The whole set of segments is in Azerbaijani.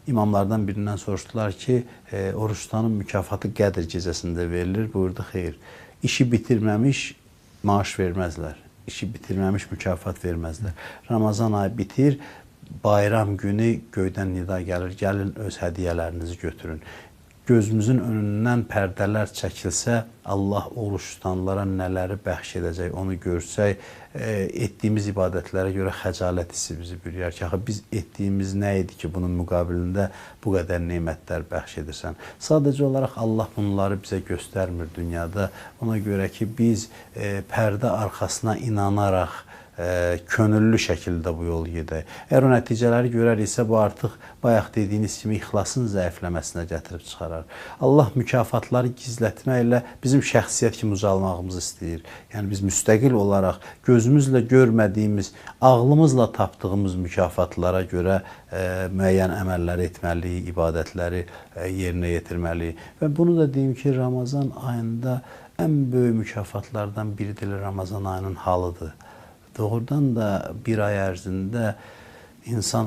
imamlardan birindən soruşdular ki, oruç tutanın mükafatı Qədr gecəsində verilir. Buyurdu, xeyr. İşi bitirməmiş maaş verməzlər. İşi bitirməmiş mükafat verməzlər. Ramazan ayı bitir, bayram günü göydən nida gəlir. Gəlin öz hədiyyələrinizi götürün. Gözümüzün önündən pərdələr çəkilsə, Allah oruç tutanlara nələri bəxş edəcək, onu görsək, etdiyimiz ibadətlərə görə xəcalət hissi bizi bürüyər ki, biz etdiyimiz nə idi ki, bunun müqabilində bu qədər nemətlər bəxş edirsən. Sadəcə olaraq Allah bunları bizə göstərmir dünyada. Ona görə ki, biz pərdə arxasına inanaraq, könüllü şəkildə bu yolu gedək. Əgər o nəticələri görəriksə, bu artıq bayaq dediyiniz kimi ixlasın zəifləməsinə gətirib çıxarar. Allah mükafatları gizlətməklə bizim şəxsiyyət kimi ucalmağımızı istəyir. Yəni biz müstəqil olaraq gözümüzlə görmədiyimiz, ağlımızla tapdığımız mükafatlara görə müəyyən əməlləri etməliyik, ibadətləri yerinə yetirməliyik. Və bunu da deyim ki, Ramazan ayında ən böyük mükafatlardan biridir Ramazan ayının halıdır. Doğrudan da bir ay ərzində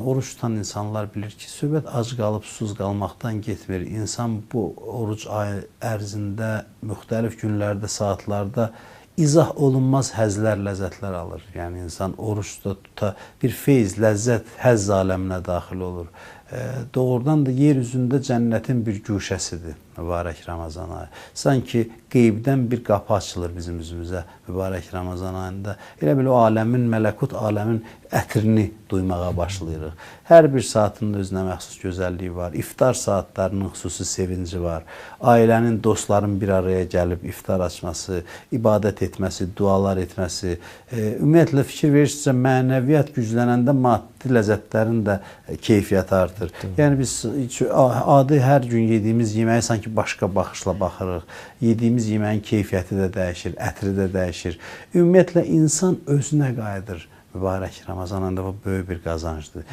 oruç tutan insanlar bilir ki, söhbət ac qalıb, susuz qalmaqdan getmir. İnsan bu oruc ayı ərzində müxtəlif günlərdə, saatlarda izah olunmaz həzlər, ləzzətlər alır. Yəni, insan oruç tuta bir feyz, ləzzət, həzz aləminə daxil olur. Doğrudan da yer üzündə cənnətin bir güşəsidir mübarək Ramazan ayı. Sanki qeybdən bir qapı açılır bizim üzümüzə mübarək Ramazan ayında. Elə bil o aləmin, mələkut aləmin ətrini duymağa başlayırıq. Hər bir saatının özünə məxsus gözəlliyi var. İftar saatlarının xüsusi sevinci var. Ailənin, dostların bir araya gəlib iftar açması, ibadət etməsi, dualar etməsi. Ümumiyyətlə, fikir verirsinizsə, mənəviyyat güclənəndə maddi ləzzətlərin də keyfiyyəti artır. Yəni, biz adi hər gün yediyimiz yeməyi sanki başqa baxışla baxırıq. Yediyimiz yeməyin keyfiyyəti də dəyişir, ətri də dəyişir. Ümumiyyətlə, insan özünə qayıdır. Mübarək Ramazan ayında bu böyük bir qazancdır.